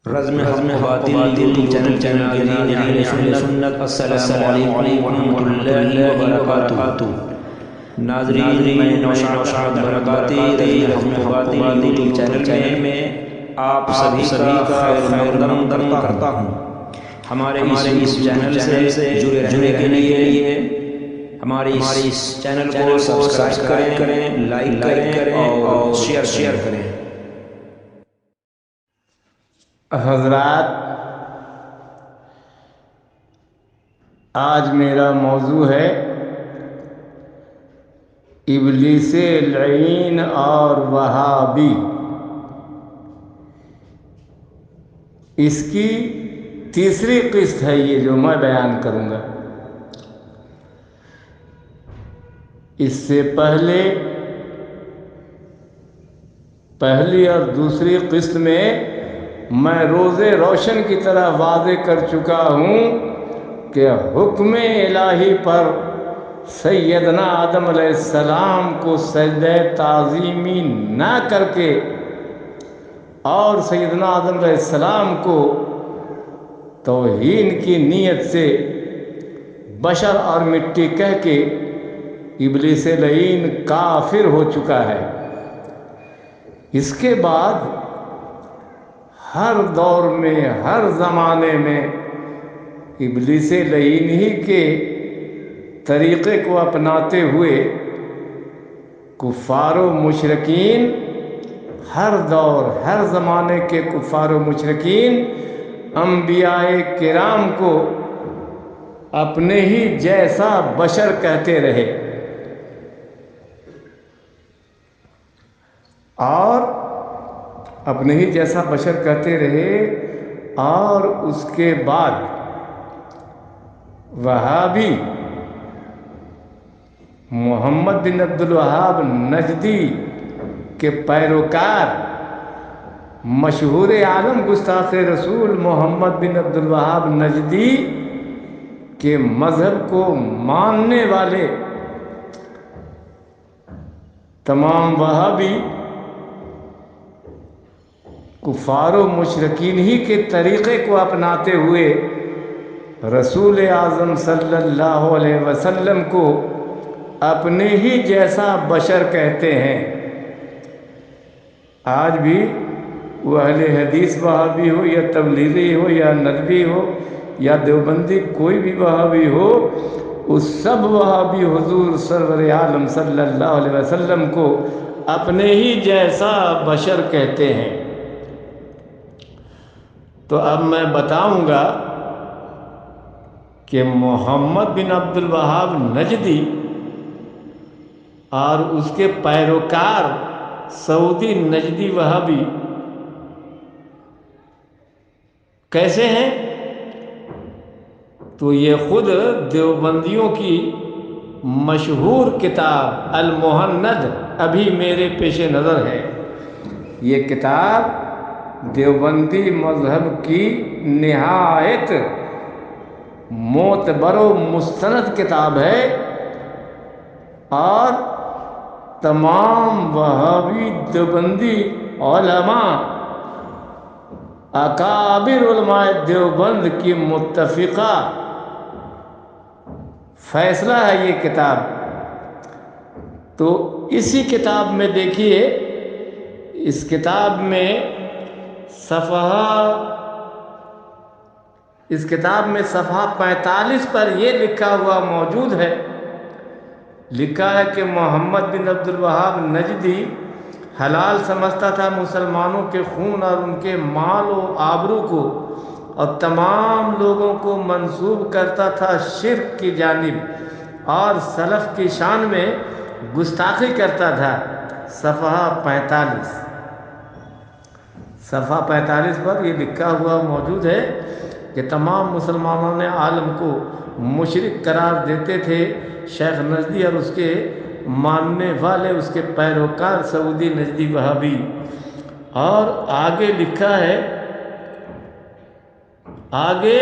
رزم حق باطل YouTube channel کے ناظرین سنت السلام علیکم ورحمۃ اللہ وبرکاتہ۔ ناظرین میں نوشاد برکاتی رزم حق باطل یوٹیوب چینل میں آپ سبھی کا خیر مقدم کرتا ہوں۔ ہمارے اس چینل سے جڑے رہنے کے لیے ہمارے اس چینل کو سبسکرائب کریں، لائک کریں اور شیئر کریں۔ حضرات، آج میرا موضوع ہے ابلیس لعین اور وہابی۔ اس کی تیسری قسط ہے یہ جو میں بیان کروں گا۔ اس سے پہلی اور دوسری قسط میں روز روشن کی طرح واضح کر چکا ہوں کہ حکم الہی پر سیدنا آدم علیہ السلام کو سجدہ تعظیمی نہ کر کے اور سیدنا آدم علیہ السلام کو توہین کی نیت سے بشر اور مٹی کہہ کے ابلیس لعین کافر ہو چکا ہے۔ اس کے بعد ہر دور میں، ہر زمانے میں ابلیس لعین ہی کے طریقے کو اپناتے ہوئے کفار و مشرکین، ہر دور ہر زمانے کے کفار و مشرکین انبیاء کرام کو اپنے ہی جیسا بشر کہتے رہے، اور اپنے ہی جیسا بشر کہتے رہے۔ اور اس کے بعد وہابی محمد بن عبد الوہاب نجدی کے پیروکار، مشہور عالم گستاخ رسول محمد بن عبد الوہاب نجدی کے مذہب کو ماننے والے تمام وہابی کفار و مشرکین ہی کے طریقے کو اپناتے ہوئے رسول اعظم صلی اللہ علیہ وسلم کو اپنے ہی جیسا بشر کہتے ہیں۔ آج بھی وہ اہل حدیث وہابی ہو یا تبلیغی ہو یا ندوی ہو یا دیوبندی، کوئی بھی وہابی ہو، اس سب وہابی حضور سرور عالم صلی اللہ علیہ وسلم کو اپنے ہی جیسا بشر کہتے ہیں۔ تو اب میں بتاؤں گا کہ محمد بن عبد الوہاب نجدی اور اس کے پیروکار سعودی نجدی وہابی کیسے ہیں۔ تو یہ خود دیوبندیوں کی مشہور کتاب المہند ابھی میرے پیش نظر ہے۔ یہ کتاب دیوبندی مذہب کی نہایت معتبر و مستند کتاب ہے، اور تمام وہابی دیوبندی علماء، اکابر علماء دیوبند کی متفقہ فیصلہ ہے یہ کتاب۔ تو اسی کتاب میں دیکھیے، اس کتاب میں صفحہ 45 پر یہ لکھا ہوا موجود ہے، لکھا ہے کہ محمد بن عبد الوہاب نجدی حلال سمجھتا تھا مسلمانوں کے خون اور ان کے مال و آبرو کو، اور تمام لوگوں کو منسوب کرتا تھا شرک کی جانب، اور سلف کی شان میں گستاخی کرتا تھا۔ صفحہ 45 پر یہ لکھا ہوا موجود ہے کہ تمام مسلمانوں نے عالم کو مشرک قرار دیتے تھے۔ شیخ نجدی اور اس کے ماننے والے، اس کے پیروکار سعودی نجدی وہابی۔ اور آگے لکھا ہے، آگے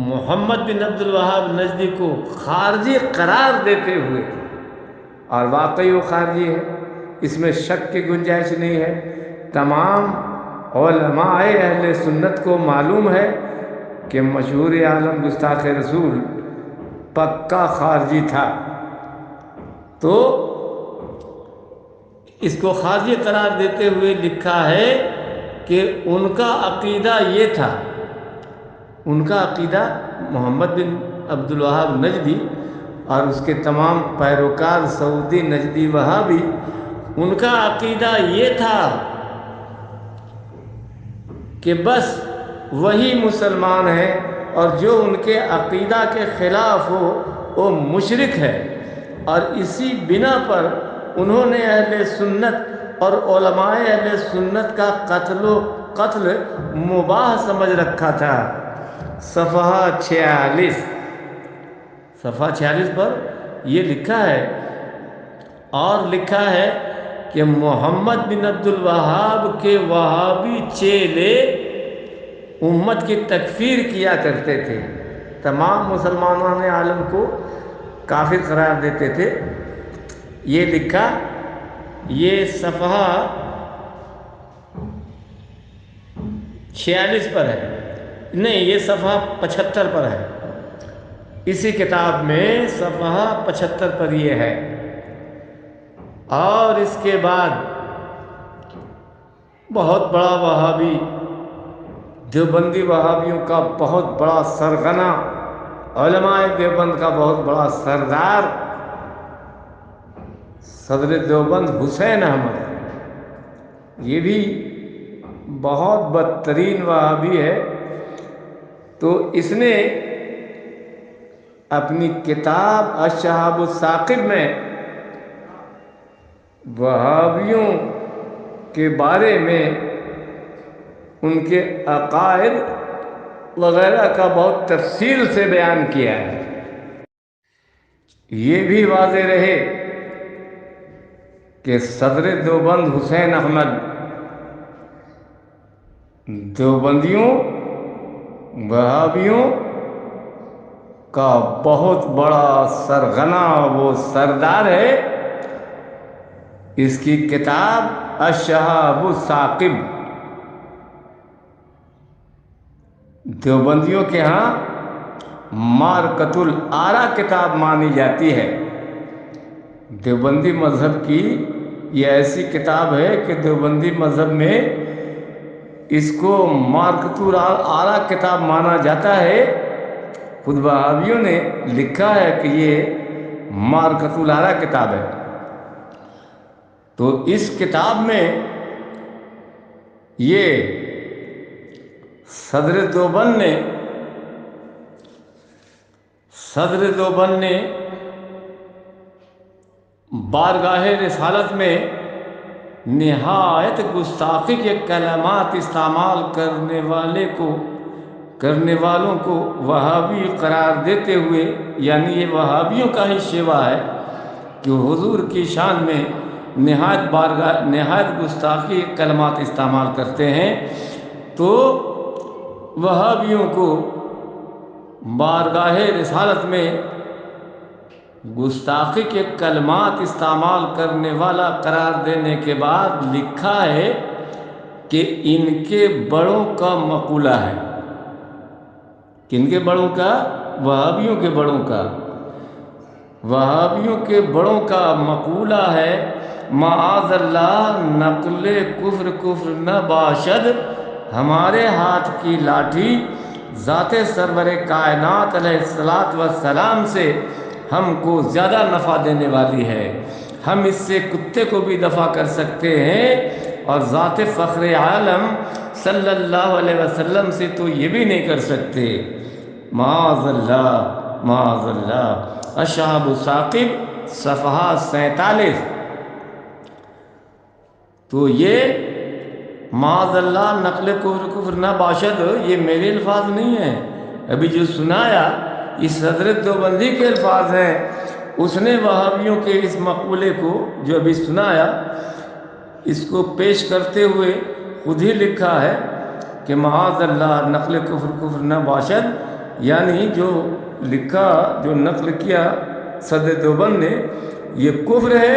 محمد بن عبد الوہاب نجدی کو خارجی قرار دیتے ہوئے، اور واقعی وہ خارجی ہے، اس میں شک کی گنجائش نہیں ہے، تمام علماء اہل سنت کو معلوم ہے کہ مشہور عالم گستاخ رسول پکا خارجی تھا، تو اس کو خارجی قرار دیتے ہوئے لکھا ہے کہ ان کا عقیدہ یہ تھا، ان کا عقیدہ محمد بن عبد الوہاب نجدی اور اس کے تمام پیروکار سعودی نجدی وہابی، ان کا عقیدہ یہ تھا کہ بس وہی مسلمان ہے، اور جو ان کے عقیدہ کے خلاف ہو وہ مشرک ہے، اور اسی بنا پر انہوں نے اہل سنت اور علماء اہل سنت کا قتل مباح سمجھ رکھا تھا۔ صفحہ 46 پر یہ لکھا ہے، اور لکھا ہے کہ محمد بن عبد الوہاب کے وہابی چیلے امت کی تکفیر کیا کرتے تھے، تمام مسلمانان عالم کو کافر قرار دیتے تھے۔ یہ لکھا، یہ صفحہ 46 پر ہے، نہیں یہ صفحہ 75 پر ہے، اسی کتاب میں صفحہ 75 پر یہ ہے۔ اور اس کے بعد بہت بڑا وہابی، دیوبندی وہابیوں کا بہت بڑا سرغنہ، علماء دیوبند کا بہت بڑا سردار، صدر دیوبند حسین احمد، یہ بھی بہت بدترین وہابی ہے۔ تو اس نے اپنی کتاب الشہاب الثاقب میں وہابیوں کے بارے میں ان کے عقائد وغیرہ کا بہت تفصیل سے بیان کیا ہے۔ یہ بھی واضح رہے کہ صدر دیوبند حسین احمد دیوبندیوں وہابیوں کا بہت بڑا سرغنہ وہ سردار ہے۔ اس کی کتاب الشہاب الثاقب دیوبندیوں کے ہاں مارکۃ الآراء کتاب مانی جاتی ہے۔ دیوبندی مذہب کی یہ ایسی کتاب ہے کہ دیوبندی مذہب میں اس کو مارکۃ الآراء کتاب مانا جاتا ہے۔ خود وہابیوں نے لکھا ہے کہ یہ مارکۃ الآراء کتاب ہے۔ تو اس کتاب میں یہ صدر دیوبند نے بارگاہ رسالت میں نہایت گستاخی کے کلمات استعمال کرنے والوں کو وہابی قرار دیتے ہوئے، یعنی یہ وہابیوں کا ہی شیوا ہے کہ حضور کی شان میں نہایت گستاخی کلمات استعمال کرتے ہیں۔ تو وہابیوں کو بارگاہ رسالت میں گستاخی کے کلمات استعمال کرنے والا قرار دینے کے بعد لکھا ہے کہ ان کے بڑوں کا مقولہ ہے، کن کے بڑوں کا؟ وہابیوں کے بڑوں کا مقولہ ہے، معاذ اللہ نقل کفر نہ باشد، ہمارے ہاتھ کی لاٹھی ذات سرور کائنات علیہ الصلاۃ والسلام سے ہم کو زیادہ نفع دینے والی ہے، ہم اس سے کتے کو بھی دفع کر سکتے ہیں، اور ذات فخر عالم صلی اللہ علیہ وسلم سے تو یہ بھی نہیں کر سکتے۔ معاذ اللہ۔ الشہاب الثاقب صفحہ 47۔ تو یہ معاذ اللہ نقل کفر نہ باشد، یہ میرے الفاظ نہیں ہیں، ابھی جو سنایا یہ صدر دیوبندی کے الفاظ ہیں۔ اس نے وہابیوں کے اس مقولے کو جو ابھی سنایا، اس کو پیش کرتے ہوئے خود ہی لکھا ہے کہ معاذ اللہ نقل کفر نہ باشد، یعنی جو لکھا، جو نقل کیا صدر دیوبند نے، یہ کفر ہے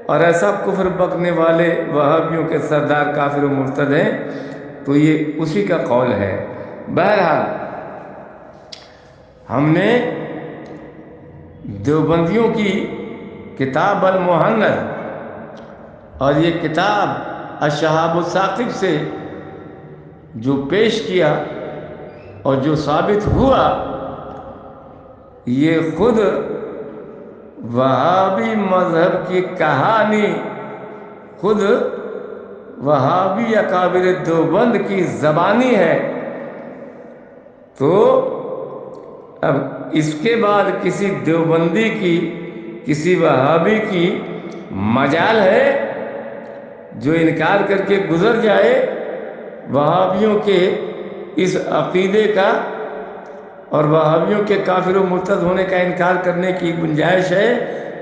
اور ایسا کفر بکنے والے وہابیوں کے سردار کافر و مرتد ہیں، تو یہ اسی کا قول ہے۔ بہرحال ہم نے دیوبندیوں کی کتاب المحنت اور یہ کتاب الشہاب الثاقب سے جو پیش کیا اور جو ثابت ہوا، یہ خود وہابی مذہب کی کہانی، خود وہابی اکابر دیوبند کی زبانی ہے۔ تو اب اس کے بعد کسی دیوبندی کی، کسی وہابی کی مجال ہے جو انکار کر کے گزر جائے وہابیوں کے اس عقیدے کا، اور وہابیوں کے کافر و مرتد ہونے کا انکار کرنے کی گنجائش ہے؟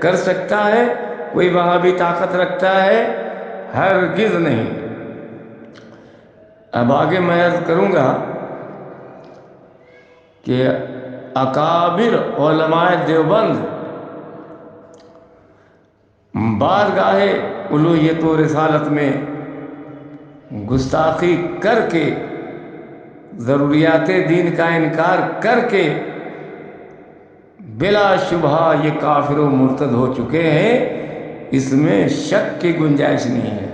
کر سکتا ہے کوئی وہابی طاقت رکھتا ہے؟ ہرگز نہیں۔ اب آگے میں عرض کروں گا کہ اکابر علماء دیوبند بارگاہ الوہیت و رسالت میں گستاخی کر کے، ضروریات دین کا انکار کر کے بلا شبہ یہ کافر و مرتد ہو چکے ہیں، اس میں شک کی گنجائش نہیں ہے۔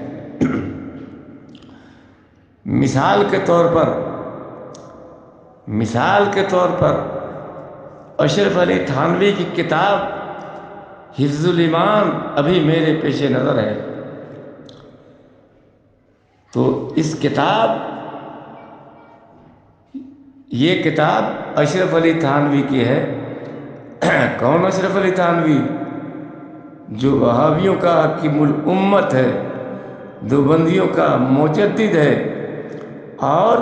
مثال کے طور پر اشرف علی تھانوی کی کتاب حفظ الایمان ابھی میرے پیش نظر ہے۔ تو یہ کتاب اشرف علی تھانوی کی ہے۔ کون اشرف علی تھانوی؟ جو وہابیوں کا حکیم الامت ہے، دیوبندیوں کا مجدد ہے، اور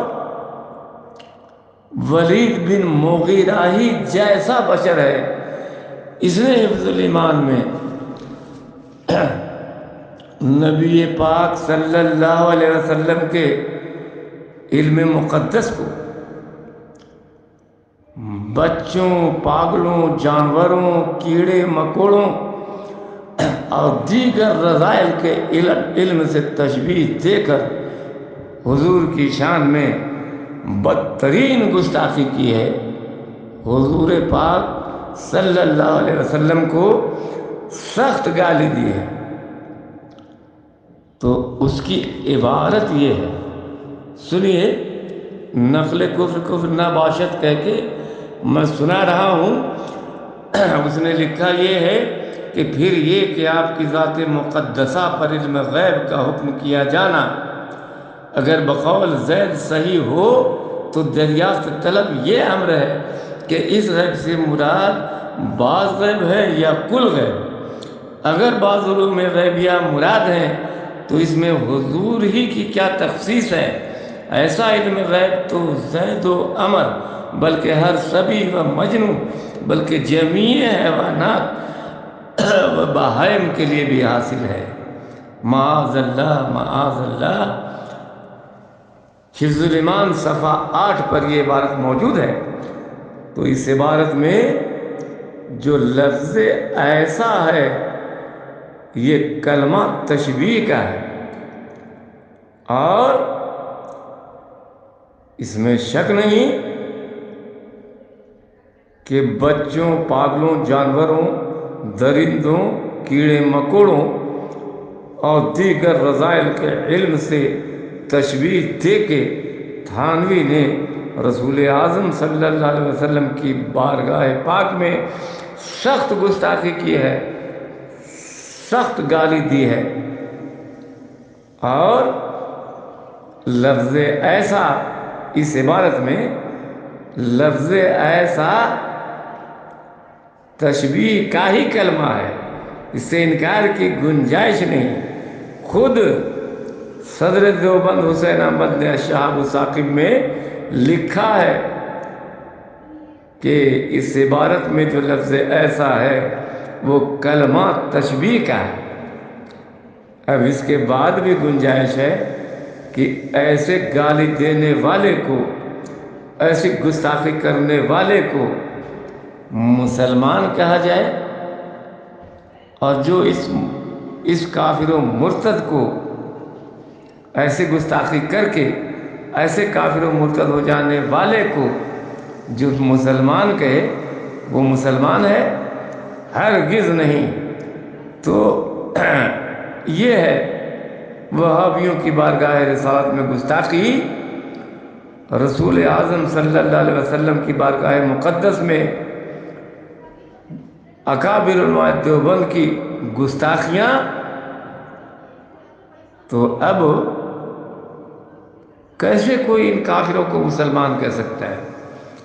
ولید بن مغیرہ ہی جیسا بشر ہے۔ اس نے حفظ الایمان میں نبی پاک صلی اللہ علیہ وسلم کے علم مقدس کو بچوں، پاگلوں، جانوروں، کیڑے مکوڑوں اور دیگر رذائل کے علم سے تشبیہ دے کر حضور کی شان میں بدترین گستاخی کی ہے۔ حضور پاک صلی اللہ علیہ وسلم کو سخت گالی دی ہے۔ تو اس کی عبارت یہ ہے، سنیے، نقل کفر نہ باشد کہہ کے میں سنا رہا ہوں۔ اس نے لکھا یہ ہے کہ پھر یہ کہ آپ کی ذات مقدسہ پر علم غیب کا حکم کیا جانا اگر بقول زید صحیح ہو تو دریافت طلب یہ امر ہے کہ اس غیب سے مراد بعض غیب ہے یا کل غیب۔ اگر بعض علوم غیبیہ مراد ہیں تو اس میں حضور ہی کی کیا تخصیص ہے؟ ایسا علم غیب تو زید و عمر، بلکہ ہر صبی و مجنون، بلکہ جمیع حیوانات و بہائم کے لیے بھی حاصل ہے۔ معاذ اللہ، معاذ اللہ۔ حفظ الایمان صفحہ 8 پر یہ عبارت موجود ہے۔ تو اس عبارت میں جو لفظ ایسا ہے یہ کلمہ تشبیہ کا ہے، اور اس میں شک نہیں کہ بچوں، پاگلوں، جانوروں، درندوں، کیڑے مکوڑوں اور دیگر رذائل کے علم سے تشبیہ دے کے تھانوی نے رسول اعظم صلی اللہ علیہ وسلم کی بارگاہ پاک میں سخت گستاخی کی ہے، سخت گالی دی ہے، اور لفظ ایسا، اس عبارت میں لفظ ایسا تشبیہ کا ہی کلمہ ہے، اس سے انکار کی گنجائش نہیں۔ خود صدر دیوبند حسین احمد نے الشہاب الثاقب میں لکھا ہے کہ اس عبارت میں جو لفظ ایسا ہے وہ کلمہ تشبیہ کا ہے۔ اب اس کے بعد بھی گنجائش ہے کہ ایسے گالی دینے والے کو، ایسی گستاخی کرنے والے کو مسلمان کہا جائے، اور جو اس اس کافر و مرتد کو ایسے گستاخی کر کے ایسے کافر و مرتد ہو جانے والے کو جو مسلمان کہے وہ مسلمان ہے؟ ہرگز نہیں۔ تو یہ ہے وہابیوں کی بارگاہ رسالت میں گستاخی، رسول اعظم صلی اللہ علیہ وسلم کی بارگاہ مقدس میں اکابر علماء دیوبند کی گستاخیاں۔ تو اب کیسے کوئی ان کافروں کو مسلمان کہہ سکتا ہے،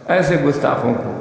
ایسے گستاخوں کو؟